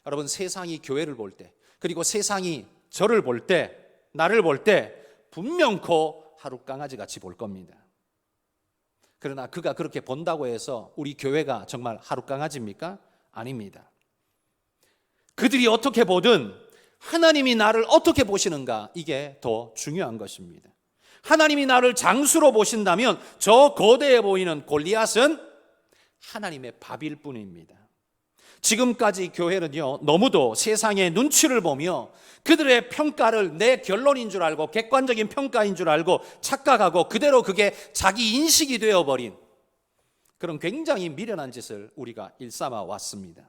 Speaker 1: 여러분, 세상이 교회를 볼 때, 그리고 세상이 저를 볼 때, 나를 볼 때 분명코 하룻강아지 같이 볼 겁니다. 그러나 그가 그렇게 본다고 해서 우리 교회가 정말 하룻강아지입니까? 아닙니다. 그들이 어떻게 보든 하나님이 나를 어떻게 보시는가, 이게 더 중요한 것입니다. 하나님이 나를 장수로 보신다면 저 거대해 보이는 골리앗은 하나님의 밥일 뿐입니다. 지금까지 교회는요, 너무도 세상의 눈치를 보며 그들의 평가를 내 결론인 줄 알고 객관적인 평가인 줄 알고 착각하고 그대로 그게 자기 인식이 되어버린 그런 굉장히 미련한 짓을 우리가 일삼아 왔습니다.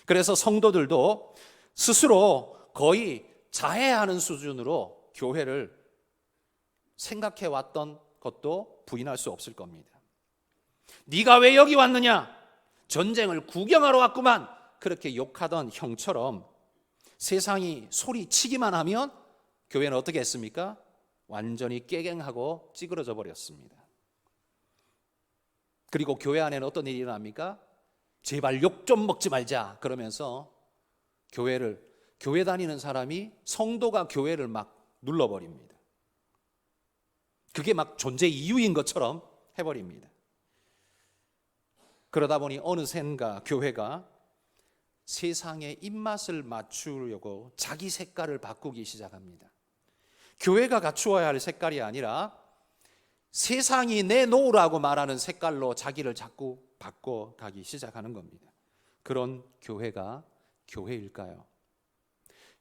Speaker 1: 그래서 성도들도 스스로 거의 자해하는 수준으로 교회를 생각해 왔던 것도 부인할 수 없을 겁니다. 네가 왜 여기 왔느냐? 전쟁을 구경하러 왔구만. 그렇게 욕하던 형처럼 세상이 소리치기만 하면 교회는 어떻게 했습니까? 완전히 깨갱하고 찌그러져 버렸습니다. 그리고 교회 안에는 어떤 일이 일어납니까? 제발 욕 좀 먹지 말자 그러면서 교회 다니는 사람이 성도가 교회를 막 눌러버립니다. 그게 막 존재 이유인 것처럼 해버립니다. 그러다 보니 어느샌가 교회가 세상의 입맛을 맞추려고 자기 색깔을 바꾸기 시작합니다. 교회가 갖추어야 할 색깔이 아니라 세상이 내놓으라고 말하는 색깔로 자기를 자꾸 바꿔가기 시작하는 겁니다. 그런 교회가 교회일까요?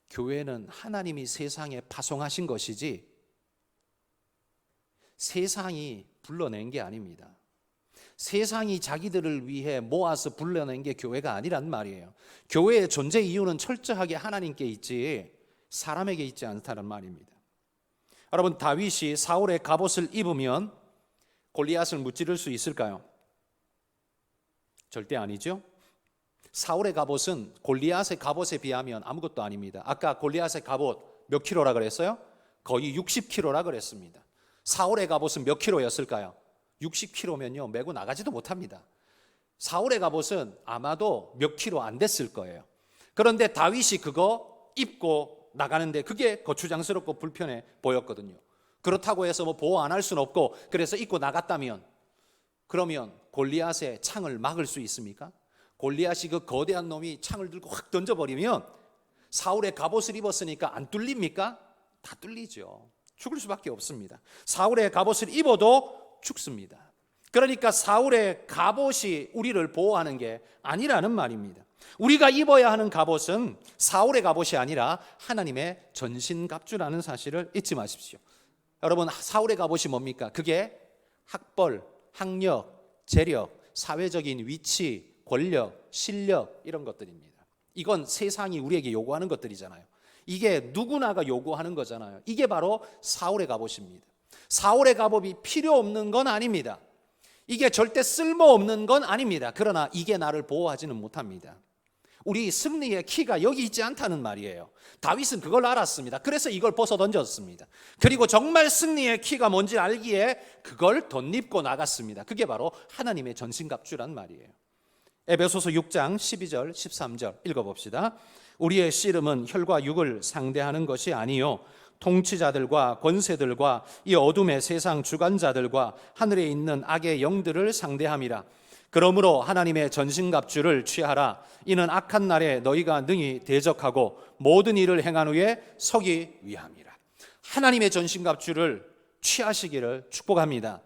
Speaker 1: 교회는 하나님이 세상에 파송하신 것이지 세상이 불러낸 게 아닙니다. 세상이 자기들을 위해 모아서 불러낸 게 교회가 아니란 말이에요. 교회의 존재 이유는 철저하게 하나님께 있지 사람에게 있지 않다는 말입니다. 여러분, 다윗이 사울의 갑옷을 입으면 골리앗을 무찌를 수 있을까요? 절대 아니죠. 사울의 갑옷은 골리앗의 갑옷에 비하면 아무것도 아닙니다. 아까 골리앗의 갑옷 몇 킬로라 그랬어요? 거의 60킬로라 그랬습니다. 사울의 갑옷은 몇 킬로였을까요? 60킬로면요 메고 나가지도 못합니다. 사울의 갑옷은 아마도 몇 킬로 안 됐을 거예요. 그런데 다윗이 그거 입고 나가는데 그게 거추장스럽고 불편해 보였거든요. 그렇다고 해서 뭐 보호 안 할 수는 없고 그래서 입고 나갔다면 그러면 골리앗의 창을 막을 수 있습니까? 골리앗이 그 거대한 놈이 창을 들고 확 던져버리면 사울의 갑옷을 입었으니까 안 뚫립니까? 다 뚫리죠. 죽을 수밖에 없습니다. 사울의 갑옷을 입어도 죽습니다. 그러니까 사울의 갑옷이 우리를 보호하는 게 아니라는 말입니다. 우리가 입어야 하는 갑옷은 사울의 갑옷이 아니라 하나님의 전신갑주라는 사실을 잊지 마십시오. 여러분, 사울의 갑옷이 뭡니까? 그게 학벌, 학력, 재력, 사회적인 위치, 권력, 실력 이런 것들입니다. 이건 세상이 우리에게 요구하는 것들이잖아요. 이게 누구나가 요구하는 거잖아요. 이게 바로 사울의 갑옷입니다. 사울의 갑옷이 필요 없는 건 아닙니다. 이게 절대 쓸모없는 건 아닙니다. 그러나 이게 나를 보호하지는 못합니다. 우리 승리의 키가 여기 있지 않다는 말이에요. 다윗은 그걸 알았습니다. 그래서 이걸 벗어 던졌습니다. 그리고 정말 승리의 키가 뭔지 알기에 그걸 덧입고 나갔습니다. 그게 바로 하나님의 전신갑주란 말이에요. 에베소서 6장 12절 13절 읽어봅시다. 우리의 씨름은 혈과 육을 상대하는 것이 아니요 통치자들과 권세들과 이 어둠의 세상 주관자들과 하늘에 있는 악의 영들을 상대함이라. 그러므로 하나님의 전신갑주를 취하라. 이는 악한 날에 너희가 능히 대적하고 모든 일을 행한 후에 서기 위함이라. 하나님의 전신갑주를 취하시기를 축복합니다.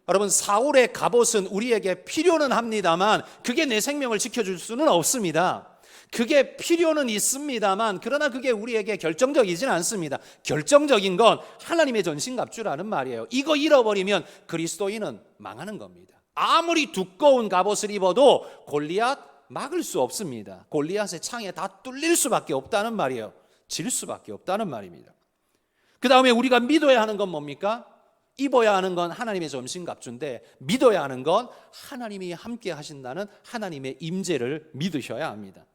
Speaker 1: 여러분, 사울의 갑옷은 우리에게 필요는 합니다만 그게 내 생명을 지켜줄 수는 없습니다. 그게 필요는 있습니다만 그러나 그게 우리에게 결정적이진 않습니다. 결정적인 건 하나님의 전신갑주라는 말이에요. 이거 잃어버리면 그리스도인은 망하는 겁니다. 아무리 두꺼운 갑옷을 입어도 골리앗 막을 수 없습니다. 골리앗의 창에 다 뚫릴 수밖에 없다는 말이에요. 질 수밖에 없다는 말입니다. 그 다음에 우리가 믿어야 하는 건 뭡니까? 입어야 하는 건 하나님의 전신갑주인데 믿어야 하는 건 하나님이 함께 하신다는 하나님의 임재를 믿으셔야 합니다.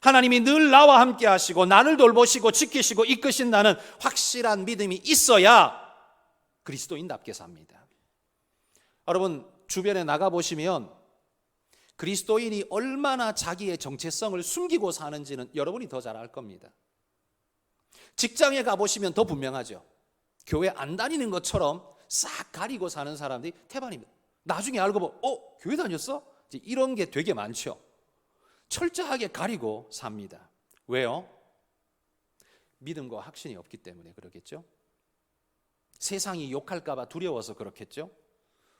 Speaker 1: 하나님이 늘 나와 함께 하시고 나를 돌보시고 지키시고 이끄신다는 확실한 믿음이 있어야 그리스도인답게 삽니다. 여러분, 주변에 나가보시면 그리스도인이 얼마나 자기의 정체성을 숨기고 사는지는 여러분이 더 잘 알 겁니다. 직장에 가보시면 더 분명하죠. 교회 안 다니는 것처럼 싹 가리고 사는 사람들이 태반입니다. 나중에 알고 보면 교회 다녔어? 이런 게 되게 많죠. 철저하게 가리고 삽니다. 왜요? 믿음과 확신이 없기 때문에 그러겠죠. 세상이 욕할까 봐 두려워서 그렇겠죠.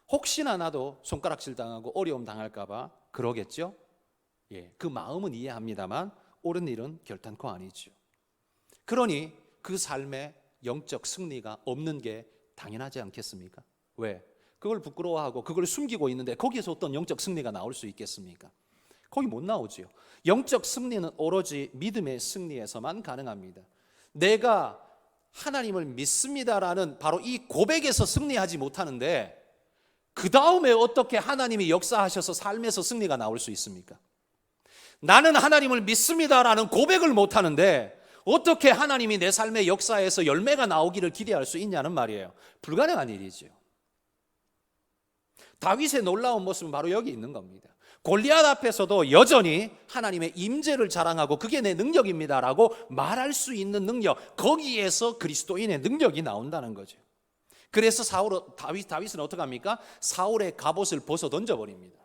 Speaker 1: 혹시나 나도 손가락질 당하고 어려움 당할까 봐 그러겠죠. 그 마음은 이해합니다만 옳은 일은 결단코 아니죠. 그러니 그 삶에 영적 승리가 없는 게 당연하지 않겠습니까? 왜? 그걸 부끄러워하고 그걸 숨기고 있는데 거기에서 어떤 영적 승리가 나올 수 있겠습니까? 거기 못 나오지요. 영적 승리는 오로지 믿음의 승리에서만 가능합니다. 내가 하나님을 믿습니다라는 바로 이 고백에서 승리하지 못하는데 그 다음에 어떻게 하나님이 역사하셔서 삶에서 승리가 나올 수 있습니까? 나는 하나님을 믿습니다라는 고백을 못하는데 어떻게 하나님이 내 삶의 역사에서 열매가 나오기를 기대할 수 있냐는 말이에요. 불가능한 일이죠. 다윗의 놀라운 모습은 바로 여기 있는 겁니다. 골리앗 앞에서도 여전히 하나님의 임재를 자랑하고 그게 내 능력입니다라고 말할 수 있는 능력, 거기에서 그리스도인의 능력이 나온다는 거죠. 그래서 다윗은 어떻게 합니까? 사울의 갑옷을 벗어 던져버립니다.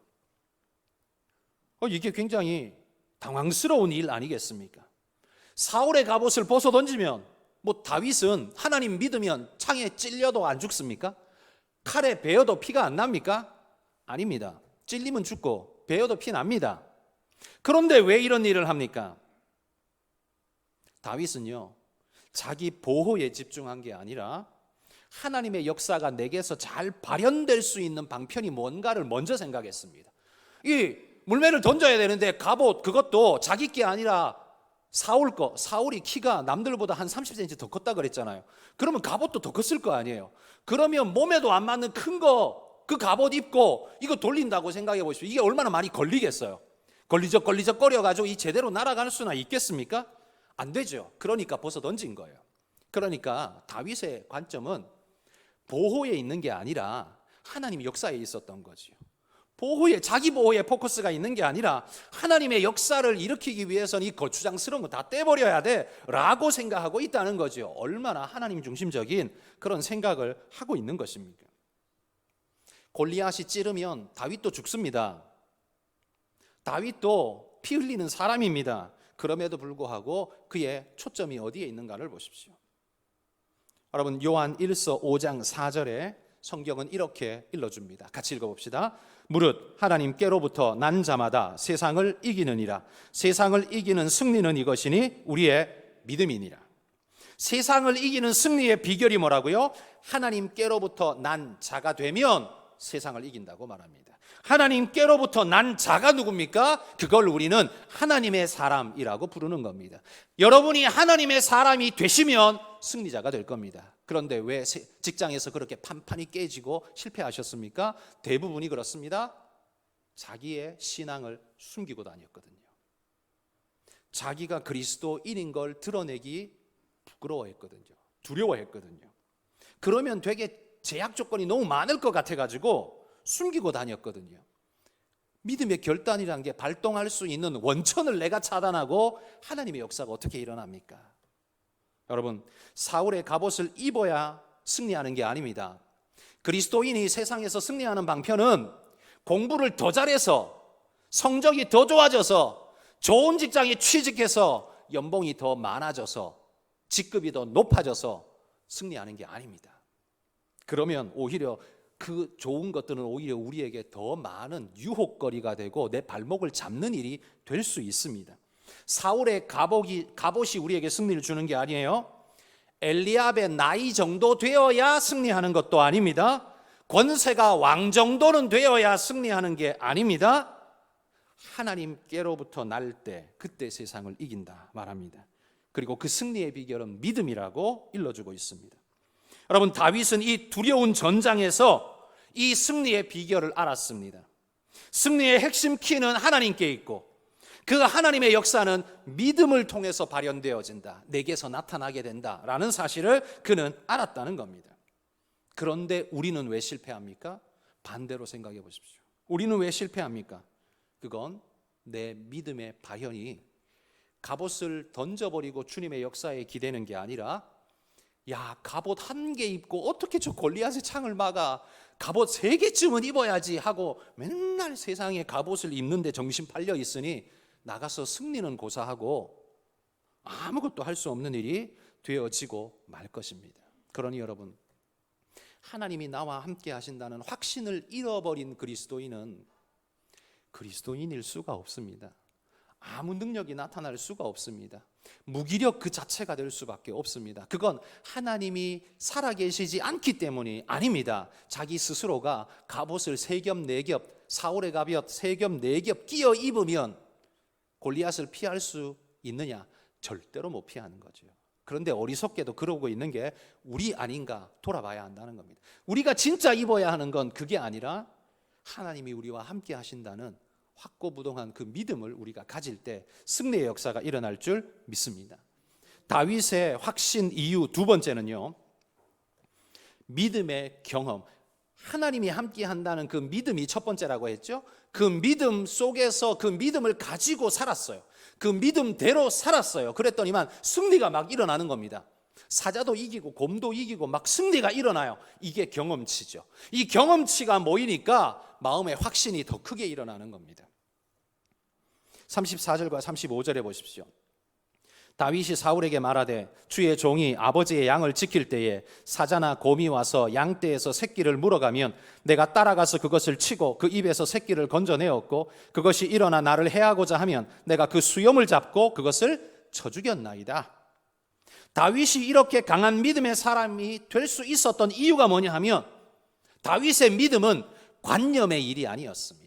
Speaker 1: 이게 굉장히 당황스러운 일 아니겠습니까? 사울의 갑옷을 벗어 던지면 다윗은 하나님 믿으면 창에 찔려도 안 죽습니까? 칼에 베어도 피가 안 납니까? 아닙니다. 찔리면 죽고 베어도 피 납니다. 그런데 왜 이런 일을 합니까? 다윗은요, 자기 보호에 집중한 게 아니라 하나님의 역사가 내게서 잘 발현될 수 있는 방편이 뭔가를 먼저 생각했습니다. 이 물매를 던져야 되는데 갑옷, 그것도 자기 게 아니라 사울이 키가 남들보다 한 30cm 더 컸다 그랬잖아요. 그러면 갑옷도 더 컸을 거 아니에요. 그러면 몸에도 안 맞는 큰 거 그 갑옷 입고 이거 돌린다고 생각해 보십시오. 이게 얼마나 많이 걸리겠어요. 걸리적 거려가지고 이 제대로 날아갈 수나 있겠습니까? 안 되죠. 그러니까 벗어 던진 거예요. 그러니까 다윗의 관점은 보호에 있는 게 아니라 하나님 역사에 있었던 거죠. 자기 보호에 포커스가 있는 게 아니라 하나님의 역사를 일으키기 위해서는 이 거추장스러운 거 다 떼버려야 돼 라고 생각하고 있다는 거죠. 얼마나 하나님 중심적인 그런 생각을 하고 있는 것입니까? 골리앗이 찌르면 다윗도 죽습니다. 다윗도 피 흘리는 사람입니다. 그럼에도 불구하고 그의 초점이 어디에 있는가를 보십시오. 여러분, 요한 1서 5장 4절에 성경은 이렇게 일러줍니다. 같이 읽어봅시다. 무릇 하나님께로부터 난 자마다 세상을 이기느니라. 세상을 이기는 승리는 이것이니 우리의 믿음이니라. 세상을 이기는 승리의 비결이 뭐라고요? 하나님께로부터 난 자가 되면 세상을 이긴다고 말합니다. 하나님께로부터 난 자가 누굽니까? 그걸 우리는 하나님의 사람이라고 부르는 겁니다. 여러분이 하나님의 사람이 되시면 승리자가 될 겁니다. 그런데 왜 직장에서 그렇게 판판이 깨지고 실패하셨습니까? 대부분이 그렇습니다. 자기의 신앙을 숨기고 다녔거든요. 자기가 그리스도인인 걸 드러내기 부끄러워했거든요. 두려워했거든요. 그러면 되게 제약 조건이 너무 많을 것 같아가지고 숨기고 다녔거든요. 믿음의 결단이라는 게 발동할 수 있는 원천을 내가 차단하고 하나님의 역사가 어떻게 일어납니까? 여러분, 사울의 갑옷을 입어야 승리하는 게 아닙니다. 그리스도인이 세상에서 승리하는 방편은 공부를 더 잘해서 성적이 더 좋아져서 좋은 직장에 취직해서 연봉이 더 많아져서 직급이 더 높아져서 승리하는 게 아닙니다. 그러면 오히려 그 좋은 것들은 오히려 우리에게 더 많은 유혹거리가 되고 내 발목을 잡는 일이 될 수 있습니다. 사울의 갑옷이 우리에게 승리를 주는 게 아니에요. 엘리압의 나이 정도 되어야 승리하는 것도 아닙니다. 권세가 왕 정도는 되어야 승리하는 게 아닙니다. 하나님께로부터 날 때 그때 세상을 이긴다 말합니다. 그리고 그 승리의 비결은 믿음이라고 일러주고 있습니다. 여러분, 다윗은 이 두려운 전장에서 이 승리의 비결을 알았습니다. 승리의 핵심 키는 하나님께 있고 그 하나님의 역사는 믿음을 통해서 발현되어진다. 내게서 나타나게 된다라는 사실을 그는 알았다는 겁니다. 그런데 우리는 왜 실패합니까? 반대로 생각해 보십시오. 우리는 왜 실패합니까? 그건 내 믿음의 발현이 갑옷을 던져버리고 주님의 역사에 기대는 게 아니라 야, 갑옷 한 개 입고 어떻게 저 골리앗의 창을 막아? 갑옷 3개쯤은 입어야지 하고 맨날 세상에 갑옷을 입는데 정신 팔려 있으니 나가서 승리는 고사하고 아무것도 할 수 없는 일이 되어지고 말 것입니다. 그러니 여러분, 하나님이 나와 함께 하신다는 확신을 잃어버린 그리스도인은 그리스도인일 수가 없습니다. 아무 능력이 나타날 수가 없습니다. 무기력 그 자체가 될 수밖에 없습니다. 그건 하나님이 살아계시지 않기 때문이 아닙니다. 자기 스스로가 갑옷을 3겹 4겹 사울의 갑옷 3겹 4겹 끼어 입으면 골리앗을 피할 수 있느냐? 절대로 못 피하는 거죠. 그런데 어리석게도 그러고 있는 게 우리 아닌가 돌아봐야 한다는 겁니다. 우리가 진짜 입어야 하는 건 그게 아니라 하나님이 우리와 함께 하신다는 확고부동한 그 믿음을 우리가 가질 때 승리의 역사가 일어날 줄 믿습니다. 다윗의 확신 이유 두 번째는요, 믿음의 경험. 하나님이 함께 한다는 그 믿음이 첫 번째라고 했죠. 그 믿음 속에서 그 믿음을 가지고 살았어요. 그 믿음대로 살았어요. 그랬더니만 승리가 막 일어나는 겁니다. 사자도 이기고 곰도 이기고 막 승리가 일어나요. 이게 경험치죠. 이 경험치가 모이니까 마음의 확신이 더 크게 일어나는 겁니다. 34절과 35절에 보십시오. 다윗이 사울에게 말하되 주의 종이 아버지의 양을 지킬 때에 사자나 곰이 와서 양떼에서 새끼를 물어가면 내가 따라가서 그것을 치고 그 입에서 새끼를 건져내었고 그것이 일어나 나를 해하고자 하면 내가 그 수염을 잡고 그것을 쳐 죽였나이다. 다윗이 이렇게 강한 믿음의 사람이 될 수 있었던 이유가 뭐냐 하면 다윗의 믿음은 관념의 일이 아니었습니다.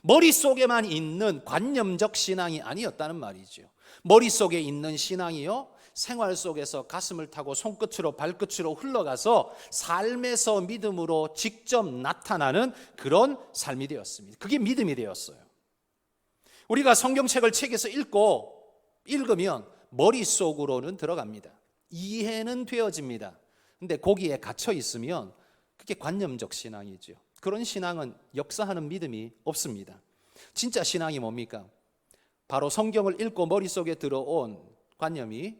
Speaker 1: 머릿속에만 있는 관념적 신앙이 아니었다는 말이죠. 머릿속에 있는 신앙이요, 생활 속에서 가슴을 타고 손끝으로 발끝으로 흘러가서 삶에서 믿음으로 직접 나타나는 그런 삶이 되었습니다. 그게 믿음이 되었어요. 우리가 성경책을 책에서 읽으면 머릿속으로는 들어갑니다. 이해는 되어집니다. 근데 거기에 갇혀 있으면 그게 관념적 신앙이죠. 그런 신앙은 역사하는 믿음이 없습니다. 진짜 신앙이 뭡니까? 바로 성경을 읽고 머릿속에 들어온 관념이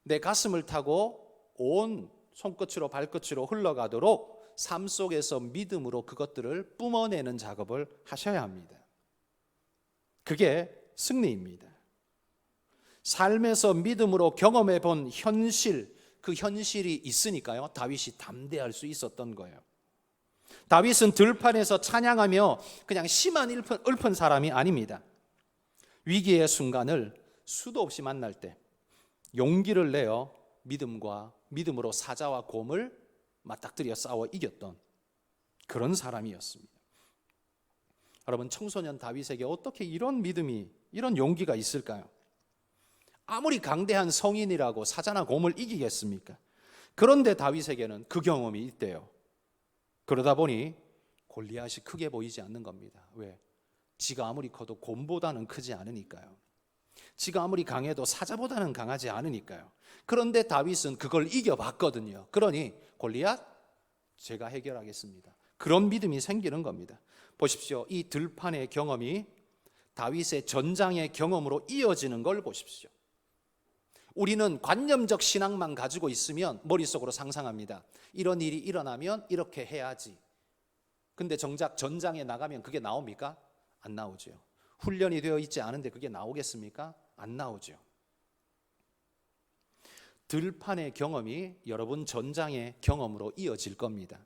Speaker 1: 내 가슴을 타고 온 손끝으로 발끝으로 흘러가도록 삶 속에서 믿음으로 그것들을 뿜어내는 작업을 하셔야 합니다. 그게 승리입니다. 삶에서 믿음으로 경험해 본 현실, 그 현실이 있으니까요, 다윗이 담대할 수 있었던 거예요. 다윗은 들판에서 찬양하며 그냥 심한 읊은 사람이 아닙니다. 위기의 순간을 수도 없이 만날 때 용기를 내어 믿음으로 사자와 곰을 맞닥뜨려 싸워 이겼던 그런 사람이었습니다. 여러분, 청소년 다윗에게 어떻게 이런 믿음이, 이런 용기가 있을까요? 아무리 강대한 성인이라고 사자나 곰을 이기겠습니까? 그런데 다윗에게는 그 경험이 있대요. 그러다 보니 골리앗이 크게 보이지 않는 겁니다. 왜? 지가 아무리 커도 곰보다는 크지 않으니까요. 지가 아무리 강해도 사자보다는 강하지 않으니까요. 그런데 다윗은 그걸 이겨봤거든요. 그러니 골리앗 제가 해결하겠습니다. 그런 믿음이 생기는 겁니다. 보십시오. 이 들판의 경험이 다윗의 전장의 경험으로 이어지는 걸 보십시오. 우리는 관념적 신앙만 가지고 있으면 머릿속으로 상상합니다. 이런 일이 일어나면 이렇게 해야지. 근데 정작 전장에 나가면 그게 나옵니까? 안 나오죠. 훈련이 되어 있지 않은데 그게 나오겠습니까? 안 나오죠. 들판의 경험이 여러분 전장의 경험으로 이어질 겁니다.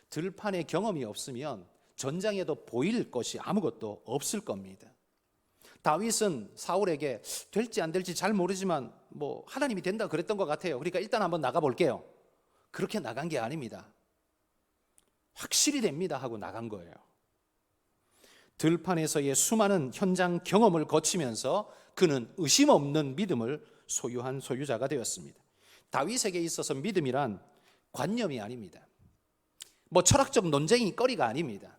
Speaker 1: 들판의 경험이 없으면 전장에도 보일 것이 아무것도 없을 겁니다. 다윗은 사울에게 될지 안 될지 잘 모르지만 뭐 하나님이 된다 그랬던 것 같아요. 그러니까 일단 한번 나가볼게요. 그렇게 나간 게 아닙니다. 확실히 됩니다 하고 나간 거예요. 들판에서의 수많은 현장 경험을 거치면서 그는 의심 없는 믿음을 소유한 소유자가 되었습니다. 다윗에게 있어서 믿음이란 관념이 아닙니다. 뭐 철학적 논쟁이 거리가 아닙니다.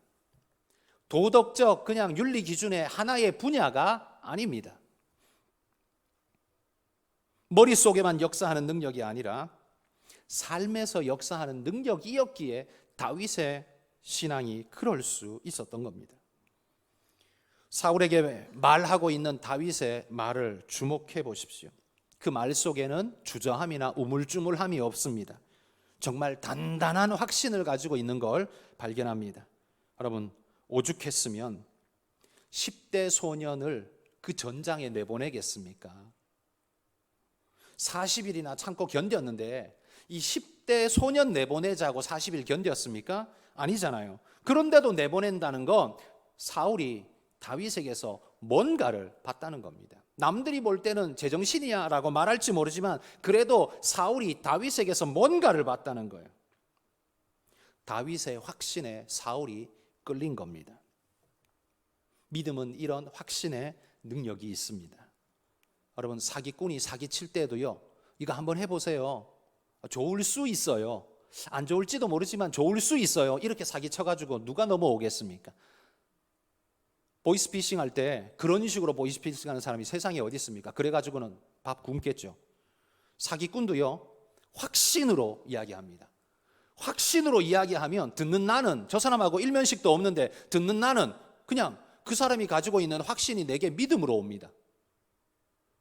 Speaker 1: 도덕적 그냥 윤리 기준의 하나의 분야가 아닙니다. 머릿속에만 역사하는 능력이 아니라 삶에서 역사하는 능력이었기에 다윗의 신앙이 그럴 수 있었던 겁니다. 사울에게 말하고 있는 다윗의 말을 주목해 보십시오. 그 말 속에는 주저함이나 우물쭈물함이 없습니다. 정말 단단한 확신을 가지고 있는 걸 발견합니다. 여러분, 오죽했으면 10대 소년을 그 전장에 내보내겠습니까? 40일이나 참고 견뎠는데 이 10대 소년 내보내자고 40일 견뎠습니까? 아니잖아요. 그런데도 내보낸다는 건 사울이 다윗에게서 뭔가를 봤다는 겁니다. 남들이 볼 때는 제정신이야 라고 말할지 모르지만 그래도 사울이 다윗에게서 뭔가를 봤다는 거예요. 다윗의 확신에 사울이 끌린 겁니다. 믿음은 이런 확신의 능력이 있습니다. 여러분, 사기꾼이 사기칠 때도요, 이거 한번 해보세요. 좋을 수 있어요. 안 좋을지도 모르지만 좋을 수 있어요. 이렇게 사기쳐가지고 누가 넘어오겠습니까? 보이스피싱 할 때 그런 식으로 보이스피싱 하는 사람이 세상에 어디 있습니까? 그래가지고는 밥 굶겠죠. 사기꾼도요, 확신으로 이야기합니다. 확신으로 이야기하면 듣는 나는 저 사람하고 일면식도 없는데 듣는 나는 그냥 그 사람이 가지고 있는 확신이 내게 믿음으로 옵니다.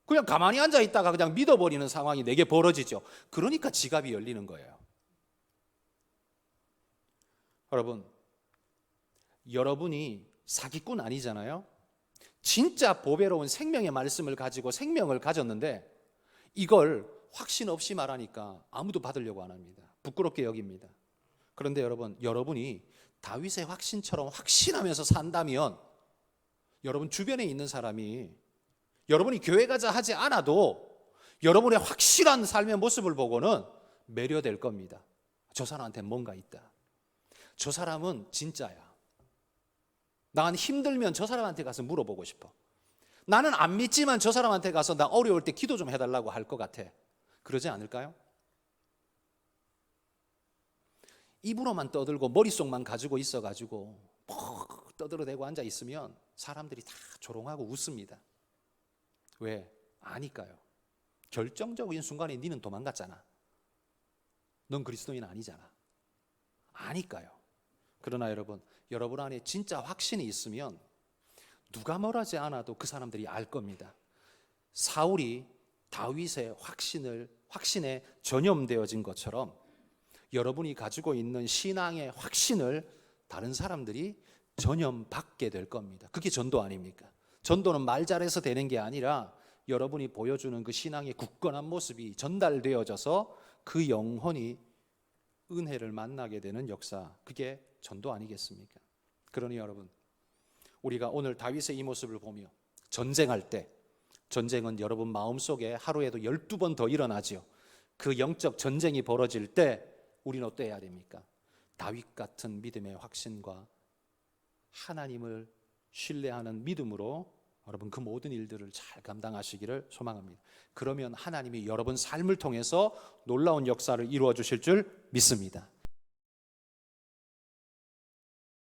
Speaker 1: 그냥 가만히 앉아 있다가 그냥 믿어버리는 상황이 내게 벌어지죠. 그러니까 지갑이 열리는 거예요. 여러분, 여러분이 사기꾼 아니잖아요. 진짜 보배로운 생명의 말씀을 가지고 생명을 가졌는데 이걸 확신 없이 말하니까 아무도 받으려고 안 합니다. 부끄럽게 여깁니다. 그런데 여러분, 여러분이 다윗의 확신처럼 확신하면서 산다면 여러분 주변에 있는 사람이 여러분이 교회 가자 하지 않아도 여러분의 확실한 삶의 모습을 보고는 매료될 겁니다. 저 사람한테 뭔가 있다. 저 사람은 진짜야. 난 힘들면 저 사람한테 가서 물어보고 싶어. 나는 안 믿지만 저 사람한테 가서 나 어려울 때 기도 좀 해달라고 할 것 같아. 그러지 않을까요? 입으로만 떠들고 머릿속만 가지고 있어가지고 퍽 떠들어대고 앉아 있으면 사람들이 다 조롱하고 웃습니다. 왜? 아니까요. 결정적인 순간에 니는 도망갔잖아. 넌 그리스도인 아니잖아. 아니까요. 그러나 여러분 안에 진짜 확신이 있으면 누가 뭐라지 않아도 그 사람들이 알 겁니다. 사울이 다윗의 확신에 전염되어진 것처럼 여러분이 가지고 있는 신앙의 확신을 다른 사람들이 전염받게 될 겁니다. 그게 전도 아닙니까? 전도는 말 잘해서 되는 게 아니라 여러분이 보여주는 그 신앙의 굳건한 모습이 전달되어져서 그 영혼이 은혜를 만나게 되는 역사, 그게 전도 아니겠습니까? 그러니 여러분, 우리가 오늘 다윗의 이 모습을 보며 전쟁할 때, 전쟁은 여러분 마음속에 하루에도 12번 더 일어나지요. 그 영적 전쟁이 벌어질 때 우리는 어때야 됩니까? 다윗 같은 믿음의 확신과 하나님을 신뢰하는 믿음으로 여러분 그 모든 일들을 잘 감당하시기를 소망합니다. 그러면 하나님이 여러분 삶을 통해서 놀라운 역사를 이루어 주실 줄 믿습니다.